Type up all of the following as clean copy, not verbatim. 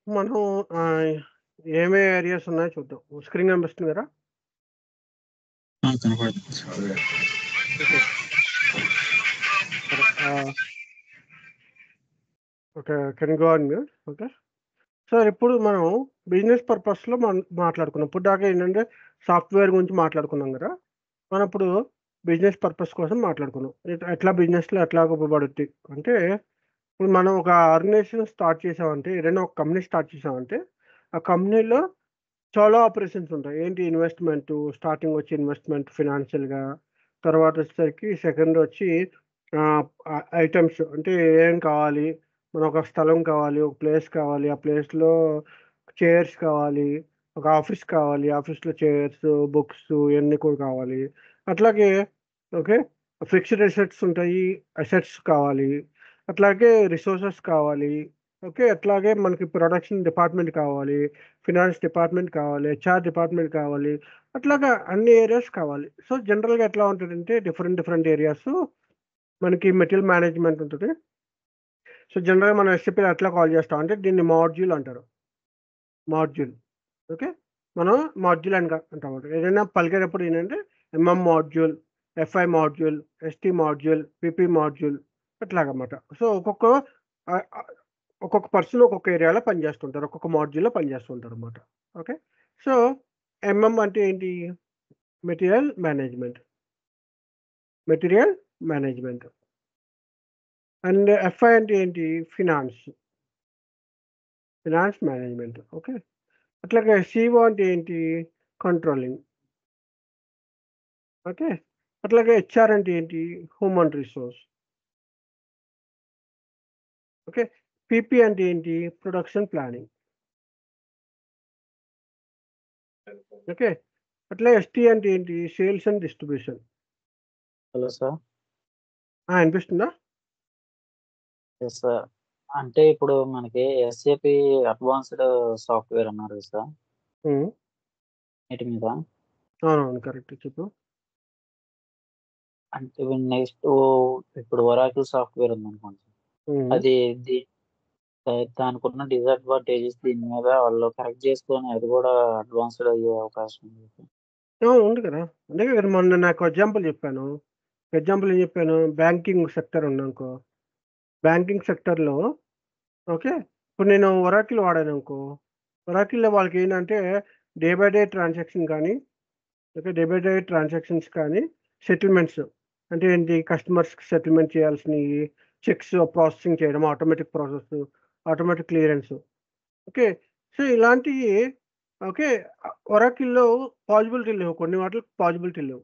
మనం ఏమేమి ఏరియాస్ ఉన్నాయో చూద్దాం. స్క్రీన్ కనిపిస్తుంది కదా? కనపడుతుంది. Okay. Okay. Can go on mute. Okay. Sir ఇప్పుడు మనం బిజినెస్ పర్పస్‌లో మాట్లాడుకున్నాం. ఇప్పుడు దాకా ఏంటంటే సాఫ్ట్‌వేర్ గురించి మాట్లాడుకున్నాం కదా! మనం ఇప్పుడు బిజినెస్ పర్పస్ కోసం మాట్లాడుకున్నాం. ఎట్లా బిజినెస్‌లో ఎట్లా ఉపయోగపడుద్ది అంటే, ఇప్పుడు మనం ఒక ఆర్గనైజేషన్ స్టార్ట్ చేసామంటే, ఏదైనా ఒక కంపెనీ స్టార్ట్ చేసామంటే, ఆ కంపెనీలో చాలా ఆపరేషన్స్ ఉంటాయి. ఏంటి ఇన్వెస్ట్‌మెంటు, స్టార్టింగ్ వచ్చి ఇన్వెస్ట్‌మెంట్ ఫినాన్షియల్‌గా, తర్వాత వచ్చేసరికి సెకండ్ వచ్చి ఐటెమ్స్ అంటే ఏం కావాలి, మనకు ఒక స్థలం కావాలి, ఒక ప్లేస్ కావాలి, ఆ ప్లేస్‌లో చైర్స్ కావాలి, ఒక ఆఫీస్ కావాలి, ఆఫీస్‌లో చైర్స్, బుక్స్ ఇయన్నీ కూడా కావాలి. అట్లాగే ఓకే. ఫిక్స్డ్ అసెట్స్ ఉంటాయి, అసెట్స్ కావాలి. అట్లాగే రిసోర్సెస్ కావాలి. ఓకే. అట్లాగే మనకి ప్రొడక్షన్ డిపార్ట్‌మెంట్ కావాలి. ఫినాన్స్ డిపార్ట్‌మెంట్ కావాలి, హెచ్ఆర్ డిపార్ట్‌మెంట్ కావాలి. అట్లాగా అన్ని ఏరియాస్ కావాలి. సో, జనరల్‌గా ఎట్లా ఉంటదంటే డిఫరెంట్ ఏరియాసు మనకి మెటీరియల్ మేనేజ్‌మెంట్ ఉంటది. సో, జనరల్‌గా మనం ఎస్‌ఏపీలో ఎట్లా కాల్ చేస్తాం అంటే దీన్ని మాడ్యూల్ అంటారు. మాడ్యూల్. ఓకే. మనం మాడ్యూల్ అంటామన్నమాట. ఏదైనా పలికేటప్పుడు ఏంటంటే MM module, FI module, ST module, PP module అట్లాగన్నమాట. సో, ఆహ్, ఆహ్, ఒక్కొక్క పర్సన్ ఒక్కొక్క ఏరియాలో పనిచేస్తుంటారు. ఒక్కొక్క మాడ్యూల్‌లో పనిచేస్తుంటారన్నమాట. ఓకే. సో, ఎంఎం అంటే ఏంటి? Material management. Material management. And FI అంటే ఏంటి? ఫినాన్స్. Finance management. ఓకే. అట్లాగే సీఓ అంటే ఏంటి? కంట్రోలింగ్. ఓకే. అట్లాగే హెచ్ఆర్ అంటే ఏంటి? Human resource. ఓకే. పీపీ అంటే ఏంటి? Production planning. ఓకే. అట్లా ఎస్టీ అంటే ఏంటి? Sales and distribution. Hello sir. వినిపిస్తుందా? Yes sir. అంటే ఇప్పుడు మనకి ఎస్ఏపి అడ్వాన్స్‌డ్ సాఫ్ట్‌వేర్ అన్నారు కదా సార్. హ్మ్. వీటి మీద. అవునవును. కరెక్ట్. చెప్పు. అంటే నెక్స్ట్ ఇప్పుడు ఒరాకిల్ సాఫ్ట్‌వేర్ ఉందనుకోండి. హ్మ్. అది ది దానికున్న డిసడ్వాంటేజెస్ దీని మీద వాళ్ళు కరెక్ట్ చేసుకొని అది కూడా అడ్వాన్స్‌డ్ అయ్యే అవకాశం ఉంది. ఉంది కదా! అందుకే కదా మొన్న నాకు ఎగ్జాంపుల్ చెప్పాను. ఎగ్జాంపుల్ ఏం చెప్పాను? బ్యాంకింగ్ సెక్టర్ ఉందనుకో. బ్యాంకింగ్ సెక్టర్‌లో ఓకే. ఇప్పుడు నేను ఒరాకిల్ వాడాననుకో. ఒరాకిల్‌లో వాళ్ళకేంటంటే డే బై డే ట్రాన్సాక్షన్ కానీ okay. Day by day transactions కానీ, సెటిల్మెంట్స్ అంటే ఏంటి కస్టమర్స్‌కి సెటిల్మెంట్ చేయాల్సినయి, చెక్స్ ప్రాసెసింగ్ చేయడం, automatic process, automatic clearance. Okay. So, ఇలాంటియి ఓకే. ఒరాకిల్‌లో పాజిబిలిటీ లేవు. కొన్ని వాటిలకి పాజిబిలిటీ లేవు.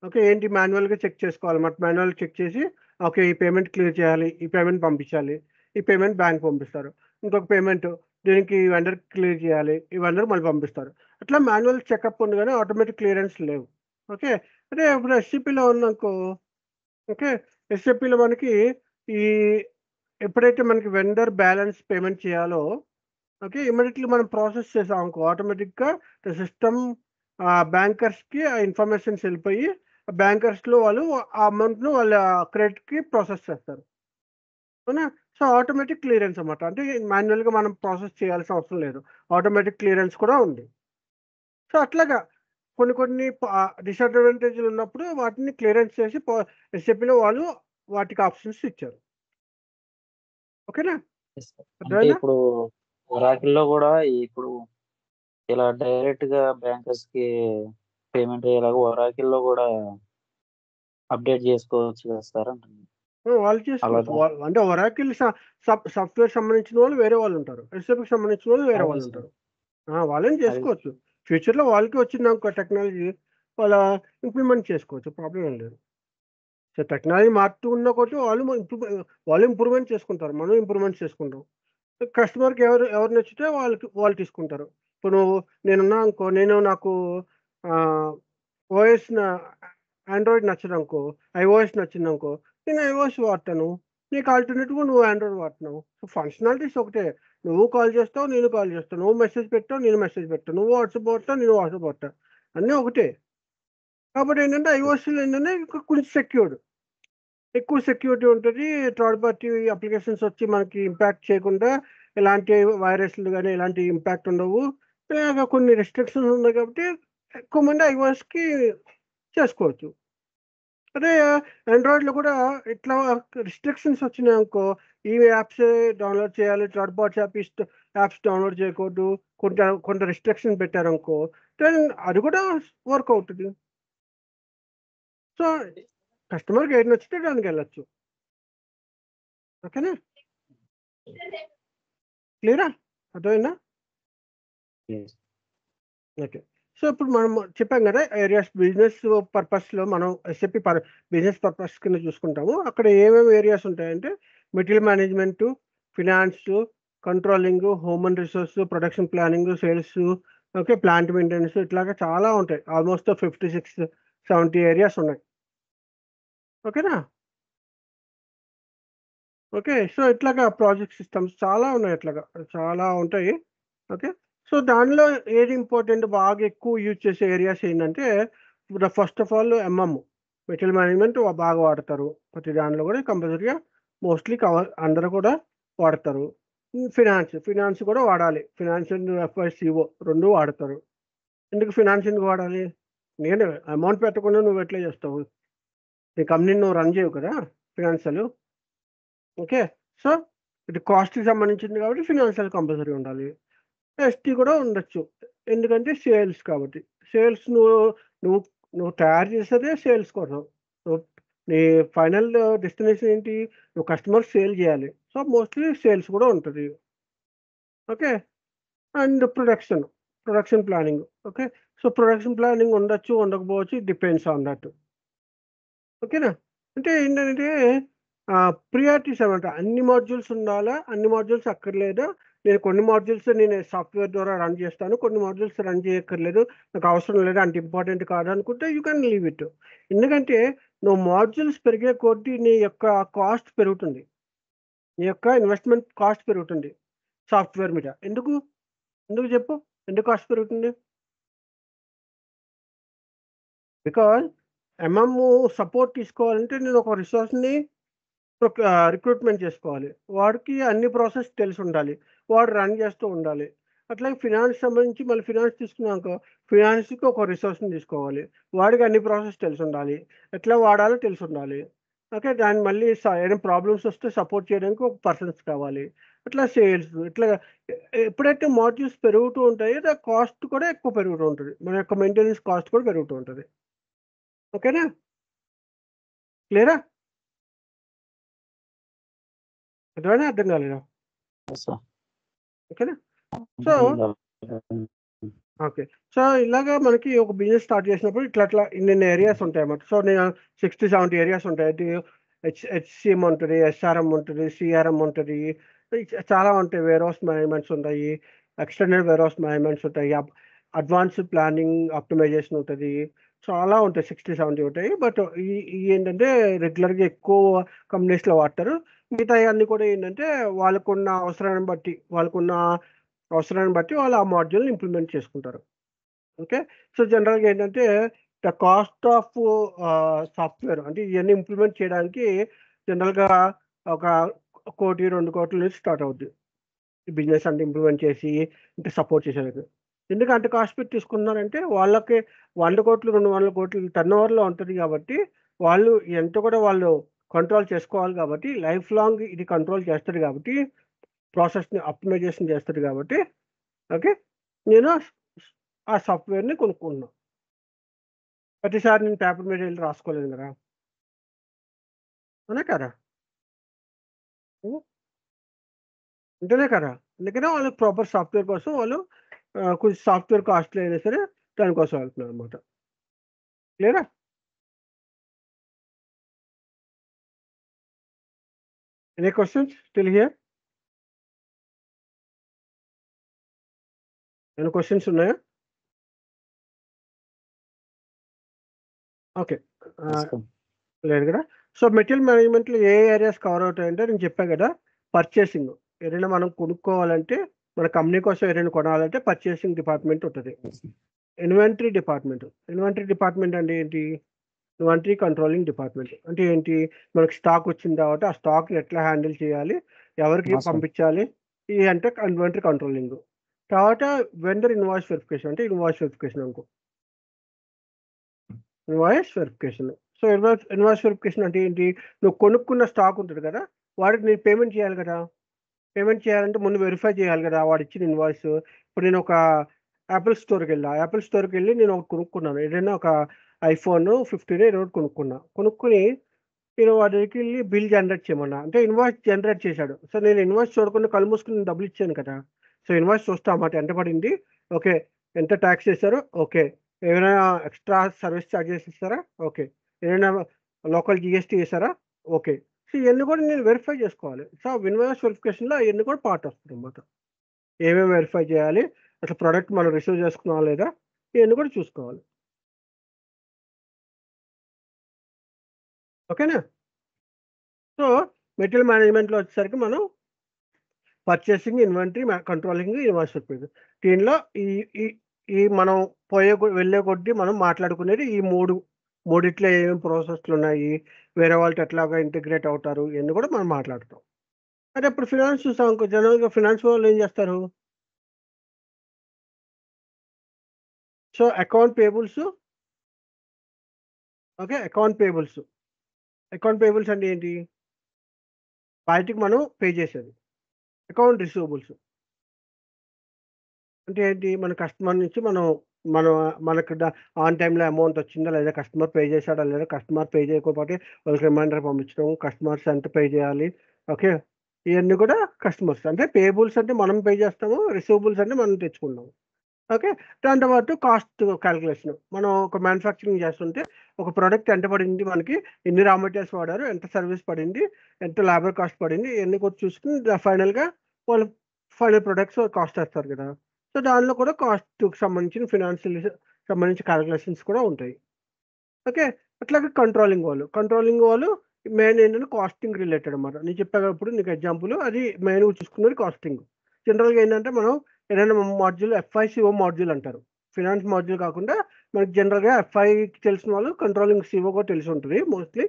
ఓకే. ఏంటి మాన్యువల్‌గా చెక్ చేసుకోవాలన్నమాట. మాన్యువల్‌గా చెక్ చేసి ఓకే. ఈ పేమెంట్ క్లియర్ చేయాలి. ఈ పేమెంట్ పంపించాలి. ఈ పేమెంట్ బ్యాంక్ పంపిస్తారు. ఇంకొక పేమెంట్ దీనికి వెండర్‌కి క్లియర్ చేయాలి. ఈ వెండర్ మళ్ళీ పంపిస్తారు. అట్లా మాన్యువల్ చెకప్ ఉంది గానీ ఆటోమేటిక్ క్లియరెన్స్ లేవు. ఓకే. అదే ఇప్పుడు ఎస్‌సిపిలో ఉందనుకో ఓకే. ఎస్‌ఏపీలో మనకి ఈ ఎప్పుడైతే మనకి వెండర్ బ్యాలెన్స్ పేమెంట్ చేయాలో ఓకే. ఇమ్మీడియేట్‌లీ మనం ప్రాసెస్ చేసామనుకో ఆటోమేటిక్‌గా ద సిస్టమ్ బ్యాంకర్స్‌కి ఆ ఇన్ఫర్మేషన్స్ ఎళ్ళిపోయి బ్యాంకర్స్‌లో వాళ్ళు ఆ అమౌంట్‌ను వాళ్ళ క్రెడిట్‌కి ప్రాసెస్ చేస్తారు. అవునా? సో, ఆటోమేటిక్ క్లియరెన్స్ అన్నమాట. అంటే మాన్యువల్‌గా మనం ప్రాసెస్ చేయాల్సిన అవసరం లేదు. ఆటోమేటిక్ క్లియరెన్స్ కూడా ఉంది. సో, అట్లాగా కొన్ని డిసడ్వాంటేజ్‌లు ఉన్నప్పుడు వాటిని క్లియరెన్స్ చేసి ఎస్ఏపీలో వాళ్ళు వాటికి ఆప్షన్స్ ఇచ్చారు. ఓకేనా? Yes sir. అంటే అర్థమైందా? ఇప్పుడు ఒరాకిల్‌లో కూడా ఇప్పుడు ఇలా డైరెక్ట్‌గా బ్యాంకర్స్‌కి పేమెంట్ అయ్యేలాగా ఒరాకిల్‌లో కూడా అప్డేట్ చేసుకోవచ్చు కదా సార్ అంటున్నా. వాళ్ళు చేసుకోవచ్చు. అలాగా అంటే ఒరాకిల్ సాఫ్ట్‌వేర్ సంబంధించిన వాళ్ళు వేరే వాళ్ళుంటారు. ఎస్ఏపీకి సంబంధించిన వాళ్ళు వేరే అదే సార్. వాళ్ళుంటారు. వాళ్ళేం అది చేసుకోవచ్చు. ఫ్యూచర్‌లో వాళ్ళకి వచ్చిందనుకో టెక్నాలజీ వాళ్ళ ఇంప్లిమెంట్ చేసుకోవచ్చు. ప్రాబ్లమ్ ఏం లేదు. సో, టెక్నాలజీ మారుతూ ఉన్న కొద్దీ వాళ్ళు ఇంప్రూవ్‌మెంట్ చేసుకుంటారు. మనం ఇంప్రూవ్‌మెంట్ చేసుకుంటాం. కస్టమర్‌కి ఎవరు నచ్చితే వాళ్ళు తీసుకుంటారు. ఇప్పుడు నేనున్నా అనుకో నాకు ఆహ్, ఓఎస్ న ఆండ్రాయిడ్ నచ్చదనుకో, ఐఓఎస్ నచ్చిందనుకో, నేను ఐఓఎస్ వాడతాను. నీకు ఆల్టర్‌నేటివ్‌గా నువ్వు ఆండ్రాయిడ్ వాడుతున్నావు. సో, ఫంక్షనాలిటీస్ ఒకటే. నువ్వు కాల్ చేస్తావు, నేను కాల్ చేస్తాను. నువ్వు మెసేజ్ పెట్టావు, నేను మెసేజ్ పెట్టాను. నువ్వు వాట్సాప్ వాడతావు, నేను వాట్సాప్ వాడతా. అన్నీ ఒకటే. కాబట్టి ఏంటంటే ఐఓఎస్‌లో ఏంటంటే కొంచెం సెక్యూర్డ్. ఎక్కువ సెక్యూరిటీ ఉంటది. థర్డ్ పార్టీ అప్లికేషన్స్ వచ్చి మనకి ఇంపాక్ట్ చేయకుండా ఎలాంటి వైరస్లు కానీ ఎలాంటి ఇంపాక్ట్ ఉండవు. ఇలాగ కొన్ని రెస్ట్రిక్షన్స్ ఉన్నాయి కాబట్టి ఎక్కువ మంది ఐఓఎస్కి చేసుకోవచ్చు. అదే ఆండ్రాయిడ్లో కూడా ఇట్లా రిస్ట్రిక్షన్స్ వచ్చినాయి అనుకో, ఈ యాప్స్ డౌన్లోడ్ చేయాలి, థర్డ్ పార్టీ యాప్స్ డౌన్లోడ్ చేయకూడదు, కొంత రిస్ట్రిక్షన్ పెట్టారనుకో, దెన్ అది కూడా వర్క్ అవుతుంది. సో కస్టమర్కి ఏది నచ్చితే దానికి వెళ్ళచ్చు. ఓకేనా? క్లియరా? అర్థమైందా? ఓకే. సో ఇప్పుడు మనం చెప్పాం కదా, ఏరియాస్ బిజినెస్ పర్పస్లో మనం ఎస్ఏపి బిజినెస్ పర్పస్ కింద చూసుకుంటాము. అక్కడ ఏమేమి ఏరియాస్ ఉంటాయంటే material management, finance, controlling, human resource, production planning, sales, okay, plant maintenance, ఇట్లాగా చాలా ఉంటాయి. ఆల్మోస్ట్ 56-70 ఏరియాస్ ఉన్నాయి. ఓకేనా? ఓకే. సో ఇట్లాగా ప్రాజెక్ట్ సిస్టమ్స్ చాలా ఉన్నాయి, అట్లాగా చాలా ఉంటాయి. ఓకే. సో దానిలో ఏది ఇంపార్టెంట్, బాగా ఎక్కువ యూజ్ చేసే ఏరియాస్ ఏంటంటే, first of all material management బాగా వాడతారు. ప్రతి దానిలో కూడా కంపల్సరీగా మోస్ట్లీ అందరూ కూడా వాడతారు. ఫినాన్స్ కూడా వాడాలి. ఫినాన్స్ అండ్ ఎఫ్ఐసిఓ 2 వాడతారు. ఎందుకు ఫినాన్స్ ఎందుకు వాడాలి? నేను అమౌంట్ పెట్టకుండా నువ్వు ఎట్లా చేస్తావు? నీ కంపెనీని నువ్వు రన్ చేయవు కదా ఫినాన్షియల్. ఓకే. సో ఇది కాస్ట్‌కి సంబంధించింది కాబట్టి ఫినాన్షియల్ కంపల్సరీ ఉండాలి. ఎస్టీ కూడా ఉండొచ్చు. ఎందుకంటే సేల్స్ కాబట్టి. సేల్స్ నువ్వు నువ్వు తయారు చేసేదే సేల్స్ కోసం. నువ్వు నీ ఫైనల్ డెస్టినేషన్ ఏంటి? నువ్వు కస్టమర్‌కి సేల్ చేయాలి. సో మోస్ట్‌లీ సేల్స్ కూడా ఉంటది. Okay. And production planning. Okay. So production planning ఉండొచ్చు, ఉండకపోవచ్చు. It depends on that. ఓకేనా? అంటే ఏంటంటే ప్రియారిటీస్ అనమాట. అన్ని మాడ్యూల్స్ ఉండాలా? అన్ని మాడ్యూల్స్ అక్కర్లేదా? నేను కొన్ని మాడ్యూల్స్ నేను సాఫ్ట్‌వేర్ ద్వారా రన్ చేస్తాను. కొన్ని మాడ్యూల్స్ రన్ చేయక్కర్లేదు. నాకు అవసరం లేదు, అంత ఇంపార్టెంట్ కాదనుకుంటే యూ కెన్ లీవ్ ఇట్. ఎందుకంటే నువ్వు మాడ్యూల్స్ పెరిగే కొద్దీ నీ యొక్క కాస్ట్ పెరుగుతుంది. నీ యొక్క ఇన్వెస్ట్‌మెంట్ కాస్ట్ పెరుగుతుంది సాఫ్ట్‌వేర్ మీద. ఎందుకు? ఎందుకు చెప్పు? ఎందుకు కాస్ట్ పెరుగుతుంది? బికాజ్ సపోర్ట్ తీసుకోవాలంటే నేను ఒక రిసోర్స్‌ని రిక్రూట్మెంట్ చేసుకోవాలి. వాడికి అన్ని ప్రాసెస్ తెలిసుండాలి. వాడు రన్ చేస్తూ ఉండాలి. అట్లాగే ఫినాన్స్ సంబంధించి మళ్ళీ ఫినాన్స్ తీసుకున్నామనుకో, ఫినాన్స్‌కి ఒక రిసోర్స్‌ని తీసుకోవాలి. వాడికి అన్ని ప్రాసెస్ తెలిసుండాలి. ఎట్లా వాడాలో తెలిసుండాలి. ఓకే. దాన్ని మళ్ళీ ఏదైనా ప్రాబ్లమ్స్ వస్తే సపోర్ట్ చేయడానికి ఒక పర్సన్స్ కావాలి. అట్లా సేల్స్ ఇట్లా ఎప్పుడైతే మాడ్యూల్స్ పెరుగుతూ ఉంటాయో కాస్ట్ కూడా ఎక్కువ పెరుగుతూ ఉంటది. మన యొక్క మెయింటెనెన్స్ కాస్ట్ కూడా పెరుగుతూ ఉంటది. ఓకేనా? క్లియరా? అర్థమైందా? అర్థం కాలేదా? Yes sir. ఓకేనా? So okay. సో ఇలాగా మనకి ఒక బిజినెస్ స్టార్ట్ చేసినప్పుడు ఇట్లా ఇన్ని ఏరియాస్ ఉంటాయన్నమాట. సో నేను 60-70 ఏరియాస్ ఉంటాయి. హెచ్‌సిఎం ఉంటది, ఎస్ఆర్ఎం ఉంటది, సిఆర్ఎం ఉంటది. చాలా ఉంటాయి. వేర్ హౌస్ మేనేజ్మెంట్స్ ఉంటాయి. ఎక్స్టెండెడ్ వేర్ హౌస్ మేనేజ్మెంట్స్ ఉంటాయి. అడ్వాన్స్డ్ ప్లానింగ్ ఆప్టిమైజేషన్ ఉంటది. చాలా ఉంటాయి. 60-70 ఉంటాయి. బట్ ఇయి ఏంటంటే రెగ్యులర్‌గా ఎక్కువ కంపెనీస్‌లో వాడతారు. మిగతాయన్నీ కూడా ఏంటంటే అవసరాన్ని బట్టి వాళ్ళు ఆ మాడ్యూల్‌ని ఇంప్లిమెంట్ చేసుకుంటారు. ఓకే. సో జనరల్‌గా ఏంటంటే ద కాస్ట్ ఆఫ్ సాఫ్ట్‌వేర్ అంటే ఇయన్నీ ఇంప్లిమెంట్ చేయడానికి జనరల్‌గా ఒక 1,00,00,000, 2,00,00,000 నుంచి స్టార్ట్ అవుద్ది. ఈ బిజినెస్ అంటే ఇంప్లిమెంట్ చేసి అంటే సపోర్ట్ చేసేందుకు. ఎందుకు అంత కాస్ట్ పెట్టి తీసుకుంటున్నారంటే వాళ్ళకి 100,00,00,000, 200,00,00,000 టర్నోవర్‌లో ఉంటది కాబట్టి వాళ్ళు వాళ్ళు కంట్రోల్ చేసుకోవాలి కాబట్టి లైఫ్ లాంగ్ ఇది కంట్రోల్ చేస్తది కాబట్టి ప్రాసెస్‌ని ఆప్టిమైజేషన్ చేస్తది కాబట్టి ఓకే. నేను ఆ సాఫ్ట్‌వేర్‌ని కొనుక్కున్నా. ప్రతిసారి నేను పేపర్ మీద ఎళ్లి రాసుకోలేను గదా! అవునా కదా? హ్మ్. అంతేనే కదా! అందుకనే వాళ్ళకి ప్రాపర్ సాఫ్ట్‌వేర్ కోసం వాళ్ళు కొంచెం సాఫ్ట్‌వేర్ కాస్ట్‌లీ అయినా సరే దానికోసం వెళ్తున్నారనమాట. క్లియరా? Any questions still here? ఏమైనా క్వెషన్స్ ఉన్నాయా? ఓకే. Yes ah, sir. లేదు గదా! సో మెటీరియల్ మేనేజ్మెంట్‌లో ఏ ఏరియాస్ కవర్ అవుతాయంటే నేను చెప్పా గదా! పర్చేసింగ్. ఏదైనా మనం కొనుక్కోవాలంటే మన కంపెనీ కోసం ఏదైనా కొనాలంటే పర్చేసింగ్ డిపార్ట్‌మెంట్ ఉంటది. ఇన్వెంటరీ డిపార్ట్‌మెంట్ అంటే ఏంటి? Inventory controlling department. అంటే ఏంటి? మనకు స్టాక్ వచ్చిన తర్వాత ఆ స్టాక్‌ని ఎట్లా హ్యాండిల్ చేయాలి? ఎవరికి ఆ! సార్. పంపించాలి? ఈ అంటే ఇన్వెంటరీ కంట్రోలింగ్. తర్వాత వెండర్ ఇన్వాయిస్ వెరిఫికేషన్ అంటే ఇన్వాయిస్ వెరిఫికేషన్ అనుకో. Invoice verification. So invoice verification అంటే ఏంటి? నువ్వు కొనుక్కున్న స్టాక్ ఉంటుంది కదా! వాడికి నేను పేమెంట్ చేయాలి కదా! పేమెంట్ చేయాలంటే ముందు వెరిఫై చేయాలి కదా! వాడిచ్చిన ఇన్వాయిస్. ఇప్పుడు నేను ఒక యాపిల్ స్టోర్‌కెళ్ళా. యాపిల్ స్టోర్‌కెళ్ళి నేను ఒకటి కొనుక్కున్నాను. ఏదైనా ఒక ఐఫోన్ 15 ఏదో ఒకటి కొనుక్కున్నా. కొనుక్కొని నేను వాడి దగ్గరికెళ్ళి బిల్ జనరేట్ చేయమన్నా. అంటే ఇన్వాయిస్ జనరేట్ చేశాడు. సో నేను ఇన్వాయిస్ చూడకుండా కళ్ళు మూసుకొని నేను డబ్బులు ఇచ్చాను కదా! సో ఇన్వాయిస్ చూస్తా అన్నమాట. ఎంత పడింది? ఓకే. ఎంత టాక్స్ ఏశారు? ఓకే. ఏమైనా ఎక్స్‌ట్రా సర్విస్ చార్జెస్ ఇస్తారా? ఓకే. ఏదైనా లోకల్ జీఎస్టీ ఏసారా? ఓకే. సో ఇయన్నీ కూడా నేను వెరిఫై చేసుకోవాలి. సో ఇన్వాయిస్ వెరిఫికేషన్‌లో అయన్నీ కూడా పార్ట్ వస్తదన్నమాట. ఏమేమి వెరిఫై చేయాలి? అసలు ప్రొడక్ట్ మనం రిసీవ్ చేసుకున్నామా లేదా? ఇయన్నీ కూడా చూసుకోవాలి. ఓకేనా? సో మెటీరియల్ మేనేజ్‌మెంట్‌లో వచ్చేసరికి మనం purchasing, inventory, controlling, invoice verification. దీనిలో ఈ ఈ ఈ మనం వెళ్ళే కొద్దీ మనం మాట్లాడుకునేది ఈ మూడిట్లో ఏమేమి ప్రాసెస్‌లున్నాయి, వేరే వాళ్ళతో ఎట్లాగా ఇంటిగ్రేట్ అవుతారు, ఇయన్నీ కూడా మనం మాట్లాడతాం. అదే ఇప్పుడు ఫినాన్స్ చూసామనుకో జనరల్‌గా ఫినాన్స్ వాళ్ళు ఏం చేస్తారు? So account payables, okay. Account payables అంటే ఏంటి? బయటికి మనం పే చేసేది. అకౌంట్ రిసీవబుల్స్ అంటే ఏంటి? మన కస్టమర్ నుంచి మనం మనకు ఆన్ టైమ్‌లో అమౌంట్ వచ్చిందా లేదా? కస్టమర్ పే చేసాడా లేదా? కస్టమర్ పే చేయకపోతే వాళ్ళకి రిమైండర్ పంపించడం. కస్టమర్స్ ఎంత పే చేయాలి? ఓకే. ఇయన్నీ కూడా కస్టమర్స్. అంటే పేయబుల్స్ అంటే మనం పే చేస్తాము. రిసీవబుల్స్ అంటే మనం తెచ్చుకుంటాము. ఓకే. దాంతో పాటు కాస్ట్ కాలిక్యులేషన్. మనం ఒక మ్యానుఫ్యాక్చరింగ్ చేస్తుంటే ఒక ప్రొడక్ట్ ఎంత పడింది మనకి? ఎన్ని రా మెటీరియల్స్ వాడారు? ఎంత సర్విస్ పడింది? ఎంత లేబర్ కాస్ట్ పడింది? ఇయన్నీ కూడా చూసుకొని ఫైనల్‌గా వాళ్ళు ఫైనల్ ప్రొడక్ట్స్ కాస్ట్ ఏస్తారు కదా! సో దానిలో కూడా కాస్ట్‌కి సంబంధించిన ఫినాన్షియల్ సంబంధించిన కాలిక్యులేషన్స్ కూడా ఉంటాయి. ఓకే. అట్లాగే కంట్రోలింగ్ వాళ్ళు మెయిన్ ఏంటంటే కాస్టింగ్ రిలేటెడ్ అన్నమాట. నేను చెప్పా కదా! ఇప్పుడు నీకు ఎగ్జాంపుల్ అది మెయిన్‌గా చూసుకునేది కాస్టింగ్. జనరల్‌గా ఏంటంటే మనం ఏదైనా మాడ్యూల్ ఎఫ్ఐసిఓ మాడ్యూల్ అంటారు. ఫినాన్స్ మాడ్యూల్ కాకుండా మనకి జనరల్‌గా ఎఫ్ఐ తెలిసిన వాళ్ళు కంట్రోలింగ్ సిఓ కూడా తెలిసి ఉంటది మోస్ట్‌లీ.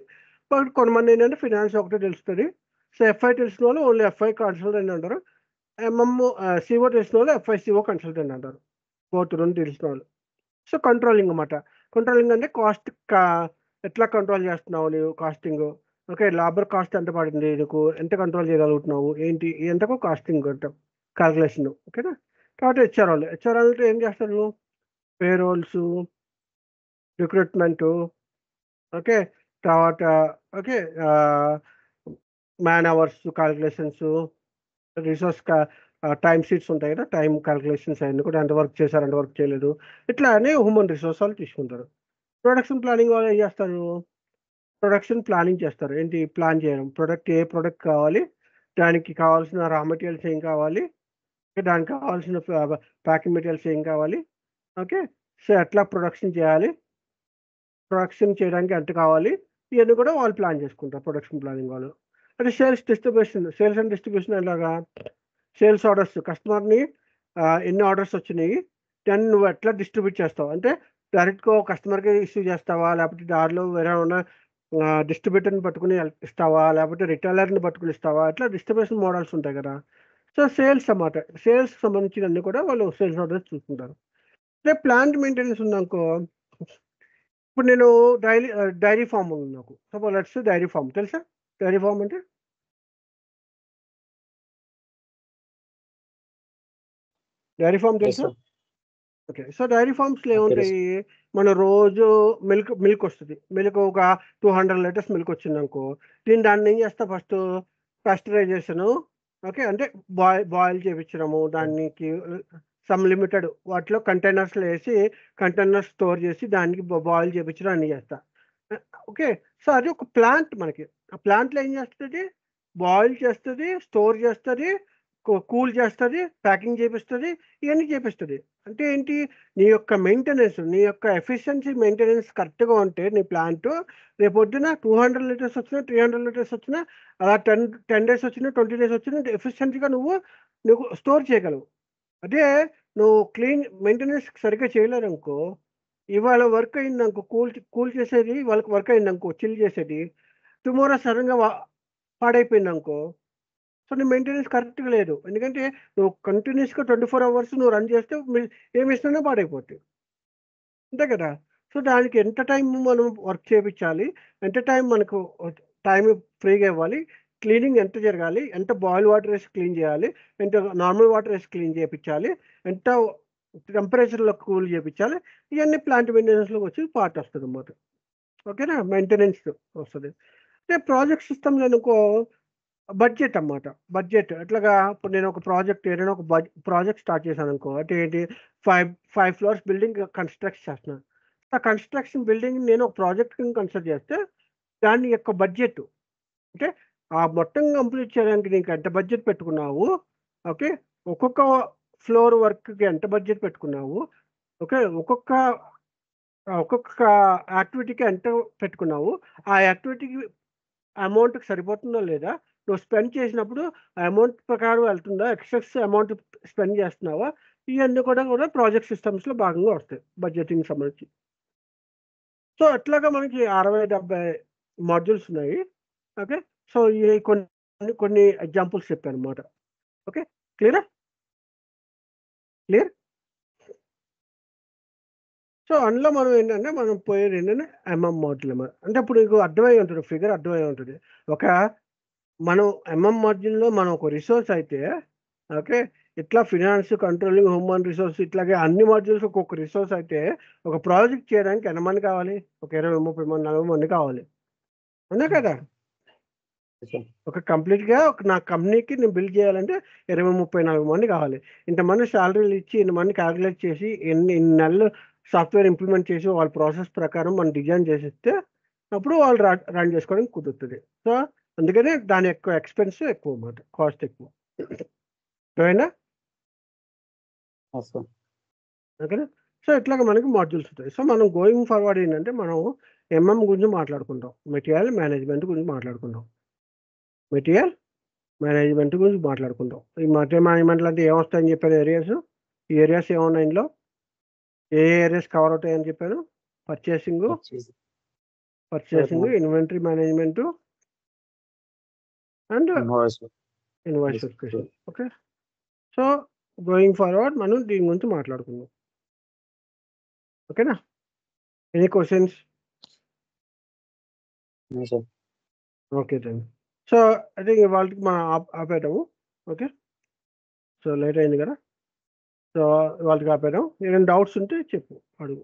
బట్ కొంతమంది ఏంటంటే ఫినాన్స్ ఒకటే తెలుస్తది. సో ఎఫ్ఐ తెలిసిన వాళ్ళు ఓన్లీ ఎఫ్ఐ కన్సల్టెంట్ అంటారు. సిఓ తెలిసిన వాళ్ళు ఎఫ్ఐసిఓ కన్సల్టెంట్ అంటారు. బోత్ 2 తెలిసిన వాళ్ళు. సో కంట్రోలింగ్ అన్నమాట. కంట్రోలింగ్ అంటే కాస్ట్ ఎట్లా కంట్రోల్ చేస్తున్నావు నీవు కాస్టింగు. ఓకే. లేబర్ కాస్ట్ ఎంత పడింది నీకు? ఎంత కంట్రోల్ చేయగలుగుతున్నావు? ఏంటి? ఇయంతకు కాస్టింగ్ అంటాం. కాలిక్యులేషన్. ఓకేనా? తర్వాత హెచ్ఆర్ అంటే ఏం చేస్తారు? పేరోల్సు, రిక్రూట్‌మెంటు, ఓకే. తర్వాత ఓకే. ఆహ్, మ్యాన్ అవర్స్ కాలిక్యులేషన్సు, టైమ్ షీట్స్ ఉంటాయి కదా! టైమ్ కాలిక్యులేషన్స్ అయన్నీ కూడా ఎంత వర్క్ చేశారు, ఎంత వర్క్ చేయలేదు. ఇట్లా అని హ్యూమన్ రిసోర్స్ వాళ్ళు తీసుకుంటారు. ప్రొడక్షన్ ప్లానింగ్ వాళ్ళు ఏం చేస్తారు? ప్రొడక్షన్ ప్లానింగ్ చేస్తారు. ఏంటి? ప్లాన్ చేయడం. ఏ ప్రొడక్ట్ కావాలి? దానికి కావాల్సిన రా మెటీరియల్స్ ఏం కావాలి? దానికి కావాల్సిన ప్యాకింగ్ మెటీరియల్స్ ఏం కావాలి? ఓకే. సో, ఎట్లా ప్రొడక్షన్ చేయాలి? ప్రొడక్షన్ చేయడానికి ఎంత కావాలి? ఇయన్నీ కూడా వాళ్ళు ప్లాన్ చేసుకుంటారు ప్రొడక్షన్ ప్లానింగ్ వాళ్ళు. అంటే సేల్స్ అండ్ డిస్ట్రిబ్యూషన్ ఎలాగా? సేల్స్ ఆర్డర్స్ కస్టమర్‌ని ఎన్ని ఆర్డర్స్ వచ్చినియి? దాన్ని నువ్వు ఎట్లా డిస్ట్రిబ్యూట్ చేస్తావు? అంటే డైరెక్ట్‌గా కస్టమర్‌కి ఇష్యూ చేస్తావా? లేకపోతే దారిలో వేరే ఏమన్నా డిస్ట్రిబ్యూటర్‌ని పట్టుకొని ఇస్తావా? లేకపోతే రిటైలర్‌ని పట్టుకొని ఇస్తావా? ఇట్లా డిస్ట్రిబ్యూషన్ మోడల్స్ ఉంటాయి కదా! సో, సేల్స్ అన్నమాట. సేల్స్‌కి సంబంధించినవన్నీ కూడా వాళ్ళు సేల్స్ ఆర్డర్స్ చూసుకుంటారు. రేపు ప్లాంట్ మెయింటెనెన్స్ ఉందనుకో, ఇప్పుడు నేను డైరీ ఫార్మ్ ఉంది నాకు. సపోజ్ లెట్స్ డైరీ ఫార్మ్ తెలుసా? డైరీ ఫార్మ్ అంటే? డైరీ ఫార్మ్ యెస్ తెలుసా? సార్. ఓకే. సో, డైరీ ఫార్మ్స్‌లో తెలుసు. ఏముంటాయి? మనం రోజు మిల్క్ ఒస్తది. మిల్క్ ఒక 200 లీటర్స్ మిల్క్ వచ్చిందనుకో, దాన్ని ఏం చేస్తా ఫస్టు పాస్చరైజేషను ఓకే. అంటే బాయిల్ చేపిచ్చడము, దానికి సమ్ లిమిటెడ్ వాటిలో కంటైనర్స్‌లో ఏసి, కంటైనర్స్ స్టోర్ చేసి, దానికి బాయిల్ చేపిచ్చడం అన్నీ చేస్తా. ఓకే. సో, అది ఒక ప్లాంట్ మనకి. ఆ ప్లాంట్‌లో ఏం చేస్తది? బాయిల్ చేస్తది, స్టోర్ చేస్తది, కూల్ చేస్తది, ప్యాకింగ్ చేపిస్తది, ఇయన్నీ చేపిస్తది. అంటే ఏంటి? నీ యొక్క మెయింటెనెన్స్, నీ యొక్క ఎఫిషియన్సీ మెయింటెనెన్స్ కరెక్ట్‌గా ఉంటే నీ ప్లాంటు రేపొద్దున 200 లీటర్స్ వచ్చినా, 300 లీటర్స్ వచ్చినా, అలా 10 డేస్ వచ్చినా, 20 డేస్ వచ్చినా ఎఫిషియెంట్‌గా నువ్వు స్టోర్ చేయగలవు. అదే నువ్వు మెయింటెనెన్స్ సరిగ్గా చేయలేదనుకో, ఇవాళ వర్క్ అయిందనుకో కూల్ చేసేది వాళ్ళకి వర్క్ అయిందనుకో చిల్ చేసేది, టుమారో సడెన్‌గా పాడైపోయిందనుకో, నీ మెయింటెనెన్స్ కరెక్ట్గా లేదు. ఎందుకంటే నువ్వు కంటిన్యూస్గా 24 అవర్స్ నువ్వు రన్ చేస్తే ఏమి ఇస్తున్నా పాడైపోతాయి, అంతే కదా. సో దానికి ఎంత టైం మనం వర్క్ చేయించాలి, ఎంత టైం మనకు టైం ఫ్రీగా ఇవ్వాలి, క్లీనింగ్ ఎంత జరగాలి, ఎంత బాయిల్ వాటర్ వేసి క్లీన్ చేయాలి, ఎంత నార్మల్ వాటర్ వేసి క్లీన్ చేయించాలి, ఎంత టెంపరేచర్లో కూల్ చేయించాలి, ఇవన్నీ ప్లాంట్ మెయింటెనెన్స్లోకి వచ్చి పార్ట్ వస్తుంది అన్నమాట. ఓకేనా, మెయింటెనెన్స్ వస్తుంది. అంటే ప్రాజెక్ట్ సిస్టమ్లో అనుకో బడ్జెట్ అన్నమాట. బడ్జెట్ ఎట్లాగా, ఇప్పుడు నేను ఒక ప్రాజెక్ట్ ఏదైనా ఒక ప్రాజెక్ట్ స్టార్ట్ చేశాను అనుకో, అంటే ఏంటి, 5 ఫ్లోర్స్ బిల్డింగ్ కన్స్ట్రక్ట్ చేస్తున్నాను. ఆ కన్స్ట్రక్షన్ బిల్డింగ్ నేను ఒక ప్రాజెక్ట్ కింద కన్సిడర్ చేస్తే దాని యొక్క బడ్జెట్, అంటే ఆ మొత్తం కంప్లీట్ చేయడానికి నీకు ఎంత బడ్జెట్ పెట్టుకున్నావు, ఓకే, ఒక్కొక్క ఫ్లోర్ వర్క్కి ఎంత బడ్జెట్ పెట్టుకున్నావు, ఓకే, ఒక్కొక్క యాక్టివిటీకి ఎంత పెట్టుకున్నావు, ఆ యాక్టివిటీకి అమౌంట్కి సరిపోతుందా లేదా, నువ్వు స్పెండ్ చేసినప్పుడు అమౌంట్ ప్రకారం వెళ్తుందా, ఎక్సెస్ అమౌంట్ స్పెండ్ చేస్తున్నావా, ఇవన్నీ కూడా ప్రాజెక్ట్ సిస్టమ్స్లో భాగంగా వస్తాయి బడ్జెటింగ్ సంబంధించి. సో అట్లాగా మనకి 60-70 మాడ్యూల్స్ ఉన్నాయి. ఓకే, సో ఈ కొన్ని ఎగ్జాంపుల్స్ చెప్పాను అనమాట. Okay, clear. సో అందులో మనం ఏంటంటే మనం పోయేది ఏంటంటే ఎంఎం మాడ్యూల్ అన్నమాట. అంటే ఇప్పుడు నీకు అర్థమై ఉంటుంది, ఫిగర్ అర్థమై ఉంటుంది. మనం ఎంఎం మాడ్యూల్లో మనం ఒక రిసోర్స్ అయితే, ఓకే, ఇట్లా ఫినాన్స్, కంట్రోలింగ్, హ్యూమన్ రిసోర్స్, ఇట్లాగే అన్ని మాడ్యూల్స్ ఒక్కొక్క రిసోర్స్ అయితే ఒక ప్రాజెక్ట్ చేయడానికి ఎంతమంది కావాలి, ఒక 20-30 మంది 40 మంది కావాలి, అవునా కదా. ఒక కంప్లీట్గా నా కంపెనీకి నేను బిల్డ్ చేయాలంటే 20-30-40 మంది కావాలి. ఇంతమంది శాలరీలు ఇచ్చి ఇంతమంది క్యాలిక్యులేట్ చేసి ఇన్ని నెలలు సాఫ్ట్వేర్ ఇంప్లిమెంట్ చేసి వాళ్ళ ప్రాసెస్ ప్రకారం మనం డిజైన్ చేసిస్తే అప్పుడు వాళ్ళు రన్ చేసుకోవడానికి కుదురుతుంది. సో అందుకనే దాని యొక్క ఎక్స్పెన్స్ ఎక్కువ అన్నమాట, కాస్ట్ ఎక్కువ. ఓకేనా, ఓకేనా. సో ఇట్లాగా మనకి మాడ్యూల్స్ ఉంటాయి. సో మనం గోయింగ్ ఫార్వర్డ్ ఏంటంటే మనం ఎంఎం గురించి మాట్లాడుకుంటాం, మెటీరియల్ మేనేజ్మెంట్ గురించి మాట్లాడుకుంటాం. ఈ మెటీరియల్ మేనేజ్మెంట్లో అంటే ఏమొస్తాయని చెప్పాను ఏరియాస్. ఈ ఏరియాస్ ఏమున్నాయి ఇందులో, ఏ ఏరియాస్ కవర్ అవుతాయని చెప్పాను, purchasing, inventory management and invoice verification. Okay, so going forward మనం దీని గురించి మాట్లాడుకుందాం. ఓకేనా, any questions? Okay then. So I think వాళ్ళకి మనం ఆపేద్దాము. ఓకే, సో లేట్ అయింది కదా, సో వాళ్ళకి ఆపేద్దాం. ఏమైనా డౌట్స్ ఉంటే చెప్పు, అడుగు.